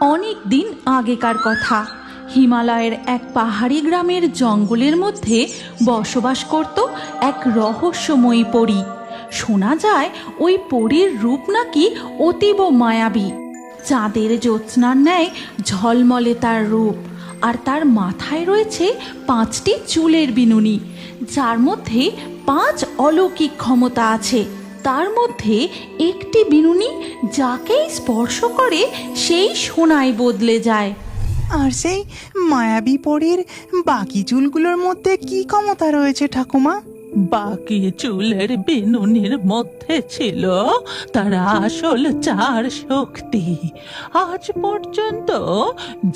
অনেক দিন আগেকার কথা। হিমালয়ের এক পাহাড়ি গ্রামের জঙ্গলের মধ্যে বসবাস করত এক রহস্যময়ী পরী। শোনা যায় ওই পরীর রূপ নাকি অতীব মায়াবী। চাঁদের জ্যোৎস্নার ন্যায় ঝলমলে তার রূপ, আর তার মাথায় রয়েছে 5টি চুলের বিনুনি, যার মধ্যে 5 অলৌকিক ক্ষমতা আছে। তার মধ্যে একটি বিনুনি যাকেই স্পর্শ করে সেই সোনায় বদলে যায়। আর সেই মায়াবী পরীর বাকি চুলগুলোর মধ্যে কি ক্ষমতা রয়েছে ঠাকুমা? বাকি চুলের বিনুনির মধ্যে ছিল তার আসল 4 শক্তি। আজ পর্যন্ত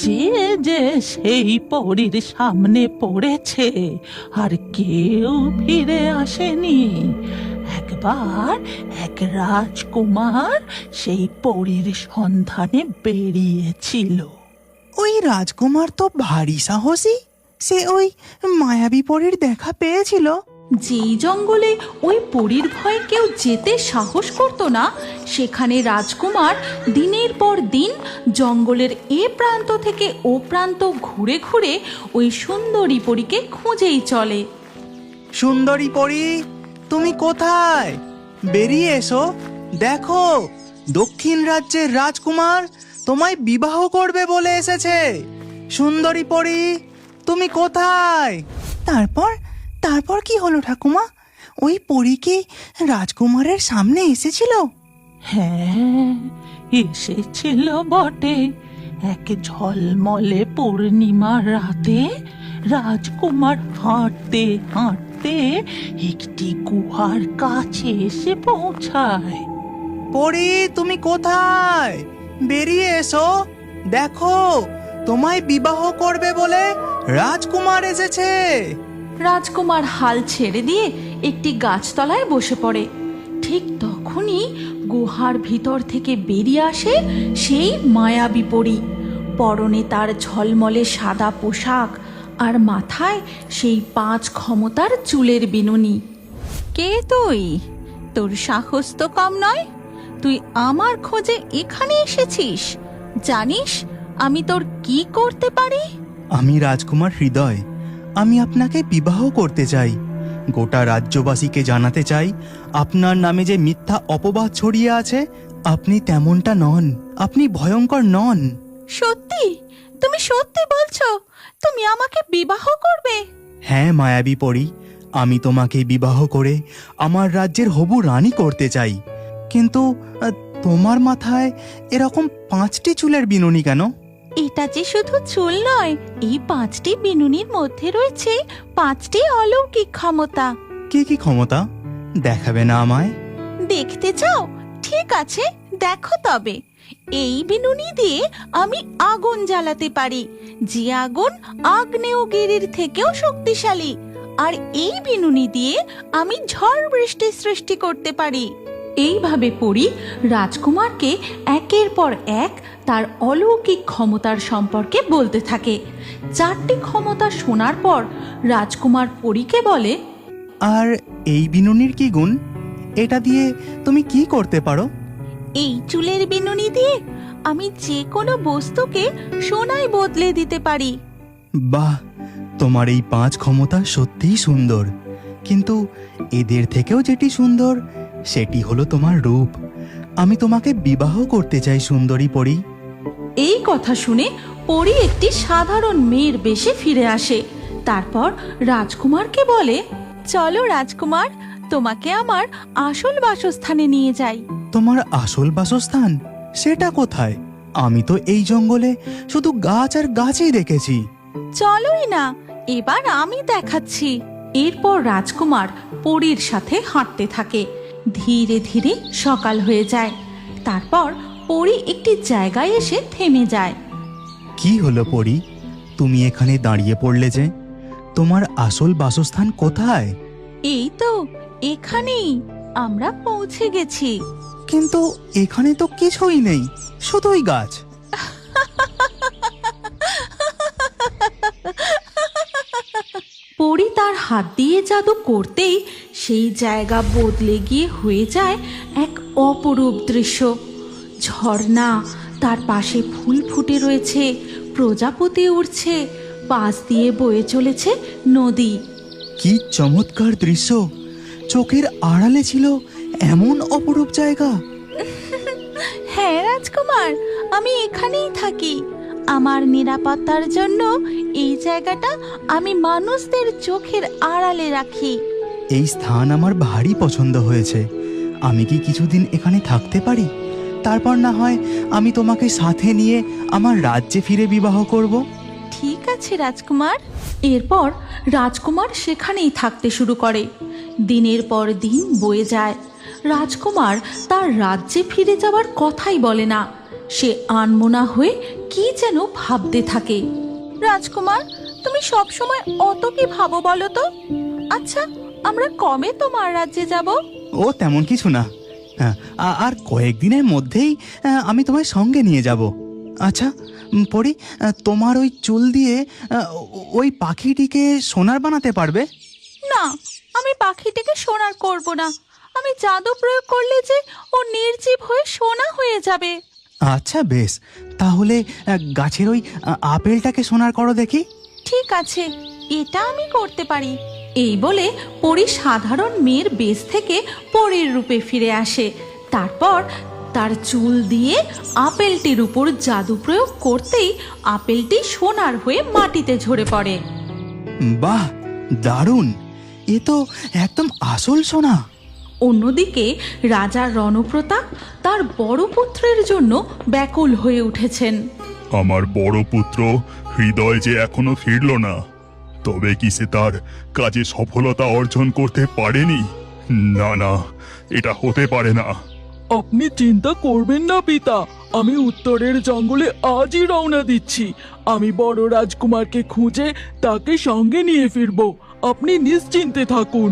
যে যে সেই পরীর সামনে পড়েছে আর কেউ ফিরে আসেনি। একবার এক রাজকুমার সেই পরীর সন্ধানে বেরিয়েছিল। ওই রাজকুমার তো ভারী সাহসী। সে ওই মায়াবী পরীর দেখা পেয়েছিল। যেই জঙ্গলে ওই পরীর ভয়ে কেউ যেতে সাহস করত না, সেখানে রাজকুমার দিনের পর দিন জঙ্গলের এ প্রান্ত থেকে ও প্রান্ত ঘুরে ঘুরে ওই সুন্দরী পরীকে খুঁজেই চলে। সুন্দরী পরী, তুমি কোথায়? বেরিয়ে এসো। দেখো, দক্ষিণ রাজ্যের রাজকুমার তোমায় বিবাহ করবে বলে এসেছে। সুন্দরী পরী, তুমি কোথায়? তারপর কি হলো ঠাকুমা? ওই পরী কি রাজকুমারের সামনে এসেছিল? হ্যাঁ, এসেছিল বটে। এক ঝলমলে পূর্ণিমার রাতে রাজকুমার হাঁটতে হাঁটতে একটি গুহার কাছে এসে পৌঁছায়। পরী, তুমি কোথায়? বেরিয়ে এসো। দেখো, তোমায় বিবাহ করবে বলে রাজকুমার এসেছে। রাজকুমার হাল ছেড়ে দিয়ে একটি গাছতলায় বসে পড়ে। ঠিক তখনই গুহার ভিতর থেকে বেরিয়ে আসে সেই মায়াবী পরী। পরনে তার ঝলমলে সাদা পোশাক, আর মাথায় সেই 5 ক্ষমতার চুলের বিনুনি। কে তুই? তোর সাহস তো কম নয়। তুই আমার খোঁজে এখানে এসেছিস। জানিস আমি তোর কি করতে পারি? আমি রাজকুমার হৃদয়। আমি আপনাকে বিবাহ করতে চাই। গোটা রাজ্যবাসীকে জানাতে চাই আপনার নামে যে মিথ্যা অপবাদ ছড়িয়ে আছে, আপনি তেমনটা নন। আপনি ভয়ঙ্কর নন। সত্যি? তুমি সত্যি বলছো? তুমি আমাকে বিবাহ করবে? হ্যাঁ মায়াবী পরী, আমি তোমাকে বিবাহ করে আমার রাজ্যের হবু রানী করতে চাই। কিন্তু তোমার মাথায় এরকম 5টি চুলের বিনুনি কেন? এটা যে শুধু চুল নয়, এই 5টি বিনুনির মধ্যে রয়েছে 5টি অলৌকিক ক্ষমতা। কি কি ক্ষমতা? দেখাবে না আমায়? দেখতে চাও? ঠিক আছে, দেখো তবে। এই বিনুনি দিয়ে আমি আগুন জ্বালাতে পারি, যে আগুন আগ্নেয়গিরির থেকেও শক্তিশালী। আর এই বিনুনি দিয়ে আমি ঝড় বৃষ্টি সৃষ্টি করতে পারি। এইভাবে পরী রাজকুমারকে একের পর এক তার অলৌকিক ক্ষমতার সম্পর্কে বলতে থাকে। 4টি ক্ষমতা শোনার পর রাজকুমার পরীকে বলে, আর এই বিনুনির কি গুণ? এটা দিয়ে তুমি কি করতে পারো? এই চুলের বিনুনি দিয়ে আমি যে কোনো বস্তুকে সোনায় বদলে দিতে পারি। বাহ, তোমার এই 5 ক্ষমতা সত্যিই সুন্দর। কিন্তু এদের থেকেও যেটি সুন্দর সেটি হলো তোমার রূপ। আমি তোমাকে বিবাহ করতে চাই সুন্দরী পরী। এই কথা শুনে পরী একটি সাধারণ মেয়ের বেশে ফিরে আসে। তারপর রাজকুমারকে বলে, চলো রাজকুমার, তোমাকে আমার আসল বাসস্থানে নিয়ে যাই। তোমার আসল বাসস্থান সেটা কোথায়? আমি তো এই জঙ্গলে শুধু গাছ আর গাছই দেখেছি। চলোই না, এবার আমি দেখাচ্ছি। এরপর রাজকুমার পরীর সাথে হাঁটতে থাকে। ধীরে ধীরে সকাল হয়ে যায়। তারপর পরী একটি জায়গায় এসে থেমে যায়। কি হলো পরী, তুমি এখানে দাঁড়িয়ে পড়লে যে? তোমার আসল বাসস্থান কোথায়? এই তো এখানেই, আমরা পৌঁছে গেছি। কিন্তু এখানে তো কিছুই নেই, শুধুই গাছ। পরী তার হাত দিয়ে জাদু করতেই সেই জায়গা বদলে গিয়ে হয়ে যায় এক অপরূপ দৃশ্য। ঝর্ণা, তার পাশে ফুল ফুটে রয়েছে, প্রজাপতি উড়ছে, পাশ দিয়ে বয়ে চলেছে নদী। কি চমৎকার দৃশ্য! চোখের আড়ালে ছিল এমন অপরূপ জায়গা। হ্যাঁ রাজকুমার, আমি এখানেই থাকি। আমার নিরাপত্তার জন্য এই জায়গাটা আমি মানুষদের চোখের আড়ালে রাখি। এই স্থান আমার ভারী পছন্দ হয়েছে। আমি কি কিছুদিন এখানে থাকতে পারি? তারপর না হয় আমি তোমাকে সাথে নিয়ে আমার রাজ্যে ফিরে বিবাহ করব। ঠিক আছে রাজকুমার। এরপর রাজকুমার সেখানেই থাকতে শুরু করে। দিনের পর দিন বয়ে যায়। রাজকুমার তার রাজ্যে ফিরে যাওয়ার কথাই বলে না। সে আনমনা হয়ে কি যেন ভাবতে থাকে। রাজকুমার, তুমি সব সময় অত কি ভাবো বলো তো? আচ্ছা, আমরা কবে তোমার রাজ্যে যাব? ও তেমন কিছু না। আর কয়েকদিনের মধ্যেই আমি তোমায় সঙ্গে নিয়ে যাব। আচ্ছা পরি, তোমার ওই চুল দিয়ে ওই পাখিটিকে সোনার বানাতে পারবে? না, আমি পাখিটিকে সোনার করব না। আমি জাদু প্রয়োগ করলে যে ও নির্জীব হয়ে সোনা হয়ে যাবে। আচ্ছা বেশ, তাহলে গাছের ওই আপেলটাকে সোনার করো দেখি। ঠিক আছে, এটা আমি করতে পারি। এই বলে পরী সাধারণ মেয়ের বেশ থেকে পরীর রূপে ফিরে আসে। তারপর তার চুল দিয়ে আপেলটির উপর জাদু প্রয়োগ করতেই আপেলটি সোনার হয়ে মাটিতে ঝরে পড়ে। বাহ, দারুণ! এ তো একদম আসল সোনা। অন্যদিকে রাজা রণপ্রতাপ তার বড় পুত্রের জন্য ব্যাকুল হয়ে উঠেছেন। আমার বড় পুত্র হৃদয় যে এখনো ফিরল না, তবে কি সে তার কাজে সফলতা অর্জন করতে পারেনি? না না, এটা হতে পারে না। আপনি চিন্তা করবেন না পিতা, আমি উত্তরের জঙ্গলে আজই রওনা দিচ্ছি। আমি বড় রাজকুমারকে খুঁজে তাকে সঙ্গে নিয়ে ফিরব। আপনি নিশ্চিন্তে থাকুন।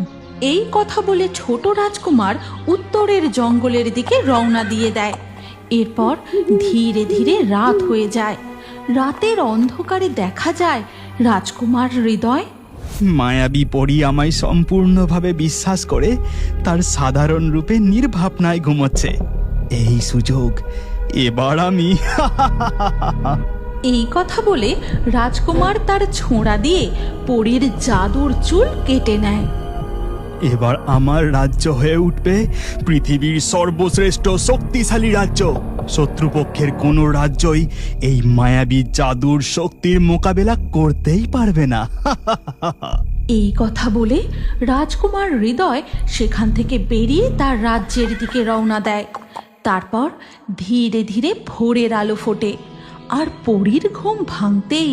এই কথা বলে ছোট রাজকুমার উত্তরের জঙ্গলের দিকে রওনা দিয়ে দেয়। এরপর ধীরে ধীরে রাত হয়ে যায়। রাতের অন্ধকারে দেখা যায় রাজকুমার হৃদয় মায়াবী পরী আমায় সম্পূর্ণভাবে বিশ্বাস করে তার সাধারণ রূপে নির্ভাবনায় ঘুমোচ্ছে। এই সুযোগ এবার আমি এই কথা বলে রাজকুমার তার ছোঁড়া দিয়ে পরীর জাদুর চুল কেটে নেয়। এবার আমার রাজ্য হয়ে উঠবে পৃথিবীর সর্বশ্রেষ্ঠ শক্তিশালী রাজ্য। শত্রুপক্ষের কোনো রাজ্যই এই মায়াবী জাদুর শক্তির মোকাবেলা করতেই পারবে না। এই কথা বলে রাজকুমার হৃদয় সেখান থেকে বেরিয়ে তার রাজ্যের দিকে রওনা দেয়। তারপর ধীরে ধীরে ভোরের আলো ফোটে আর পরীর ঘুম ভাঙতেই,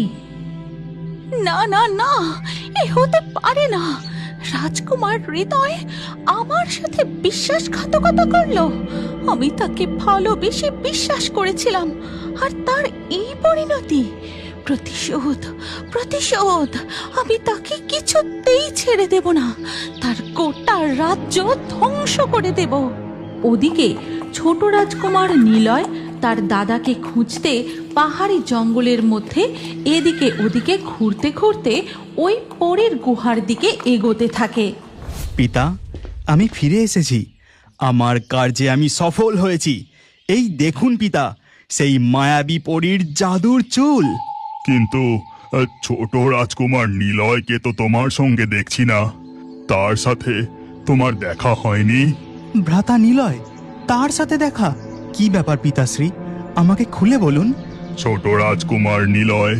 না না না, এ হতে পারে না। রাজকুমার হৃদয় আমার সাথে বিশ্বাসঘাতকতা করলো। আমি তাকে ভালোবেসে বিশ্বাস করেছিলাম, আর তার এই পরিণতি। প্রতিশোধ, প্রতিশোধ! আমি তাকে কিছুতেই ছেড়ে দেব না। তার গোটা রাজ্য ধ্বংস করে দেব। ওদিকে ছোট রাজকুমার নিলয় তার দাদাকে খুঁজতে পাহাড়ি জঙ্গলের মধ্যে এদিকে ওদিকে ঘুরতে ঘুরতে ওই পরের গুহার দিকে এগোতে থাকে। পিতা, আমি ফিরে এসেছি। আমার কার্যে আমি সফল হয়েছি। এই দেখুন পিতা, সেই মায়াবী পরীর জাদুর চুল। কিন্তু ছোট রাজকুমার নিলয়কে তো তোমার সঙ্গে দেখছি না। তার সাথে তোমার দেখা হয়নি? ভ্রাতা নিলয়, তার সাথে দেখা? কি ব্যাপার পিতাশ্রী, আমাকে খুলে বলুন। ছোট রাজকুমার নিলয়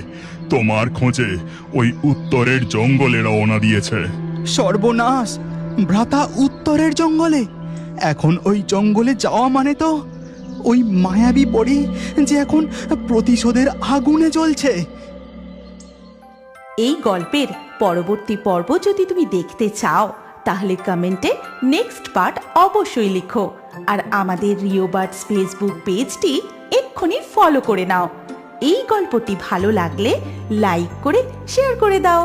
তোমার খোঁজে ওই উত্তরের জঙ্গলে রওনা দিয়েছে। সর্বনাশ! ভ্রাতা উত্তরের জঙ্গলে? এখন ওই জঙ্গলে যাওয়া মানে তো ওই মায়াবী পরী যে এখন প্রতিশোধের আগুনে জ্বলছে। এই গল্পের পরবর্তী পর্ব যদি তুমি দেখতে চাও তাহলে কমেন্টে নেক্সট পার্ট অবশ্যই লিখো। আর আমাদের রিও বার্ডস ফেসবুক পেজটি এক্ষুনি ফলো করে নাও। এই গল্পটি ভালো লাগলে লাইক করে শেয়ার করে দাও।